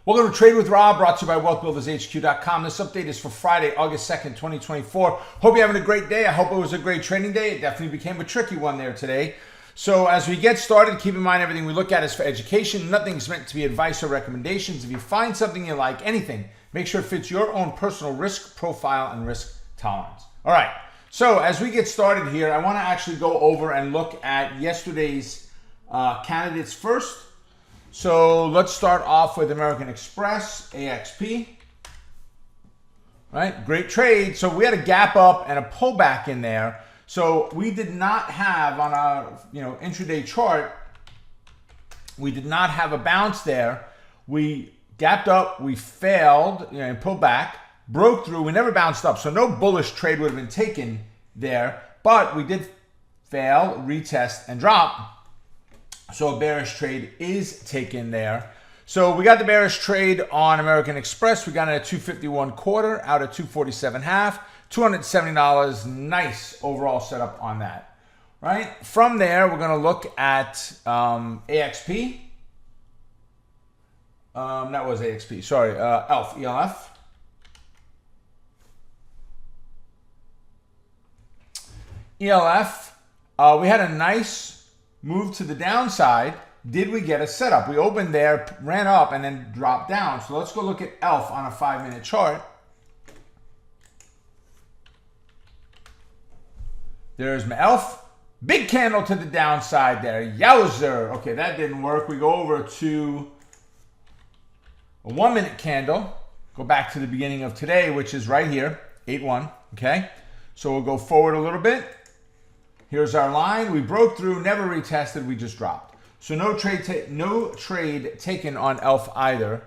Welcome to Trade with Rob, brought to you by WealthBuildersHQ.com. This update is for Friday, August 2nd, 2024. Hope you're having a great day. I hope it was a great trading day. It definitely became a tricky one there today. So as we get started, keep in mind everything we look at is for education. Nothing's meant to be advice or recommendations. If you find something you like, anything, make sure it fits your own personal risk profile and risk tolerance. All right, so as we get started here, I want to actually go over and look at yesterday's candidates first. So let's start off with American Express, AXP. Right, great trade. So we had a gap up and a pullback in there. So we did not have on our intraday chart, we did not have a bounce there. We gapped up, we failed, and pulled back, broke through. We never bounced up, so no bullish trade would have been taken there. But we did fail, retest, and drop. So a bearish trade is taken there. So we got the bearish trade on American Express. We got it at 251.25 out of 247.5, $270. Nice overall setup on that. Right from there, we're going to look at AXP. That was AXP. Sorry, ELF. ELF. We had a nice move to the downside. Did we get a setup? We opened there, ran up, and then dropped down. So let's go look at ELF on a 5-minute chart. There's my ELF. Big candle to the downside there. Yowzer. Okay, that didn't work. We go over to a 1-minute candle. Go back to the beginning of today, which is right here, 8-1. Okay, so we'll go forward a little bit. Here's our line. We broke through, never retested, we just dropped. So no trade taken on ELF either.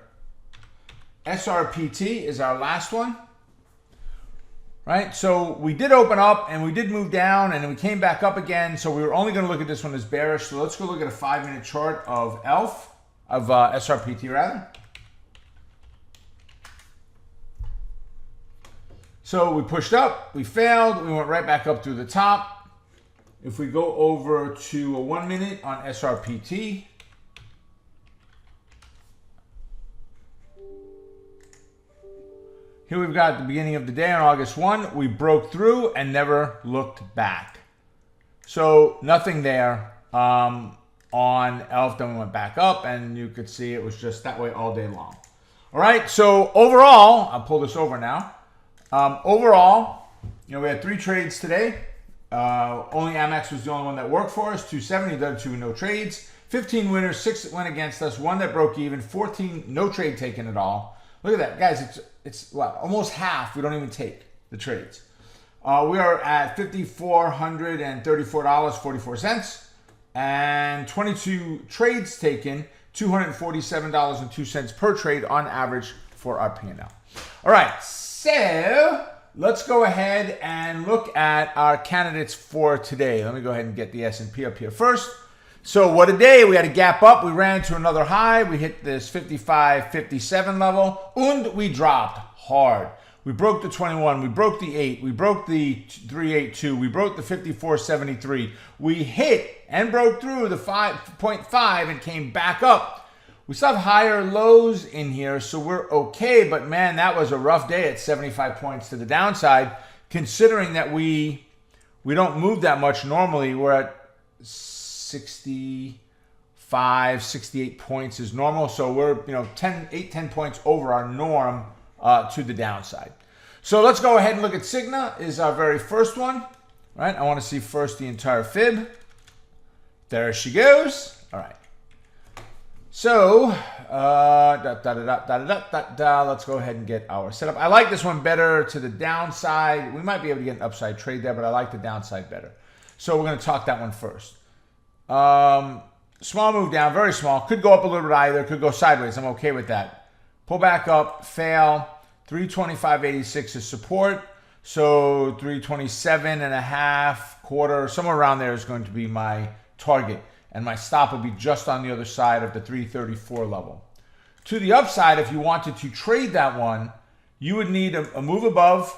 SRPT is our last one. Right? So we did open up and we did move down and then we came back up again. So we were only going to look at this one as bearish. So let's go look at a 5-minute chart of ELF, of SRPT rather. So we pushed up, we failed, we went right back up through the top. If we go over to a 1-minute on SRPT, here we've got the beginning of the day on August 1. We broke through and never looked back. So nothing there on ELF. Then we went back up and you could see it was just that way all day long. All right, so overall, I'll pull this over now. Overall, we had 3 trades today. Only Amex was the only one that worked for us. 270, the other 2 no trades. 15 winners, 6 went against us, 1 that broke even, 14 no trade taken at all. Look at that, guys. It's what, almost half. We don't even take the trades. We are at $5,434.44 and 22 trades taken, $247.02 per trade on average for our P&L. All right, so let's go ahead and look at our candidates for today. Let me go ahead and get the S&P up here first. So what a day. We had a gap up. We ran to another high. We hit this 55.57 level. And we dropped hard. We broke the 21. We broke the 8. We broke the 382. We broke the 54.73. We hit and broke through the 5.5 and came back up. We still have higher lows in here, so we're okay. But man, that was a rough day at 75 points to the downside, considering that we don't move that much normally. We're at 65, 68 points is normal. So we're 10 points over our norm to the downside. So let's go ahead and look at Cigna is our very first one. Right? I want to see first the entire fib. There she goes. All right. So, let's go ahead and get our setup. I like this one better to the downside. We might be able to get an upside trade there, but I like the downside better. So we're going to talk that one first. Small move down, very small. Could go up a little bit either. Could go sideways. I'm okay with that. Pull back up, fail. 325.86 is support. So 327.5, quarter, somewhere around there is going to be my target. And my stop will be just on the other side of the 334 level. To the upside, if you wanted to trade that one, you would need a move above,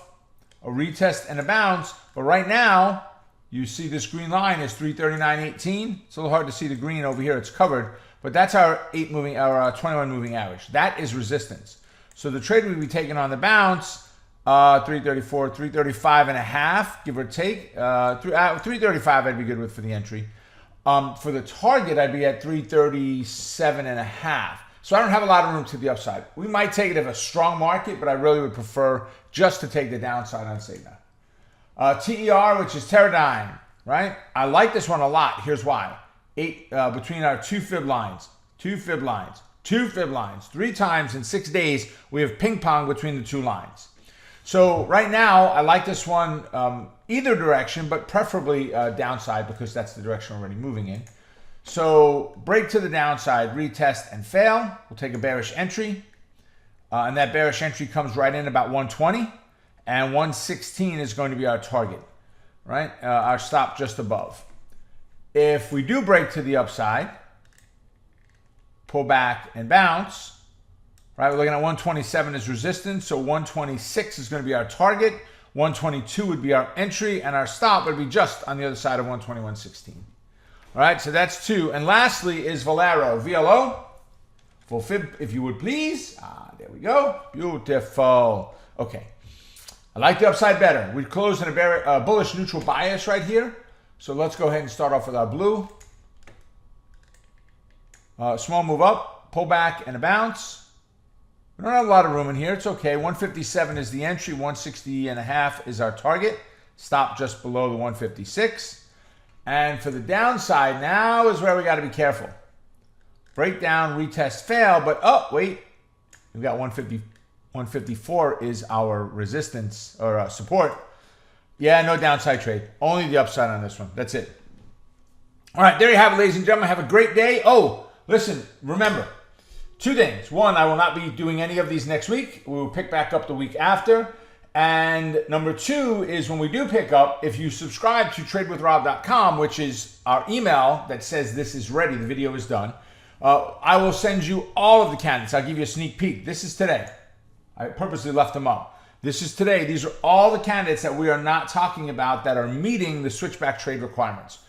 a retest, and a bounce. But right now, you see this green line is 339.18. It's a little hard to see the green over here. It's covered. but that's our 21 moving average. That is resistance. So the trade we'd be taking on the bounce, 334, 335 and a half, give or take. 335 I'd be good with for the entry. For the target, I'd be at 337 and a half. So I don't have a lot of room to the upside. We might take it if a strong market, but I really would prefer just to take the downside on Cigna. TER, which is Teradyne, right? I like this one a lot. Here's why. Between our two fib lines, 3 times in 6 days, we have ping pong between the two lines. So right now, I like this one either direction, but preferably downside because that's the direction we're already moving in. So break to the downside, retest and fail. We'll take a bearish entry. And that bearish entry comes right in about 120. And 116 is going to be our target, right? Our stop just above. If we do break to the upside, pull back and bounce, right? We're looking at 127 as resistance. So 126 is going to be our target. 122 would be our entry. And our stop would be just on the other side of 121.16. All right, so that's 2. And lastly is VLO. Full fib, if you would please. There we go. Beautiful. Okay. I like the upside better. We closed in a bullish neutral bias right here. So let's go ahead and start off with our blue. Small move up, pull back, and a bounce. We don't have a lot of room in here. It's okay. 157 is the entry. 160 and a half is our target. Stop just below the 156. And for the downside, now is where we got to be careful. Breakdown, retest, fail, but oh, wait. We've got 154 is our resistance or support. Yeah, no downside trade. Only the upside on this one. That's it. All right, there you have it, ladies and gentlemen. Have a great day. Oh, listen, remember, 2 things. 1, I will not be doing any of these next week. We will pick back up the week after. And number 2 is when we do pick up, if you subscribe to tradewithrob.com, which is our email that says this is ready, the video is done, I will send you all of the candidates. I'll give you a sneak peek. This is today. I purposely left them up. This is today. These are all the candidates that we are not talking about that are meeting the switchback trade requirements.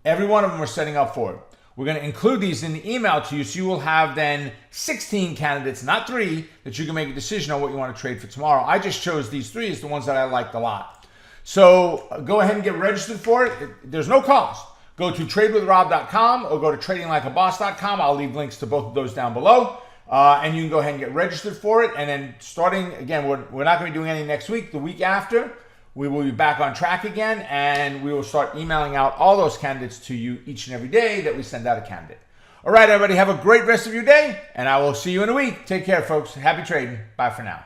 Every one of them we're setting up for it. We're going to include these in the email to you, so you will have then 16 candidates, not 3, that you can make a decision on what you want to trade for tomorrow. I just chose these 3 as the ones that I liked a lot. So go ahead and get registered for it. There's no cost. Go to tradewithrob.com or go to tradinglikeaboss.com. I'll leave links to both of those down below. And you can go ahead and get registered for it. And then starting, again, we're not going to be doing any next week. The week after, we will be back on track again, and we will start emailing out all those candidates to you each and every day that we send out a candidate. All right, everybody, have a great rest of your day, and I will see you in a week. Take care, folks. Happy trading. Bye for now.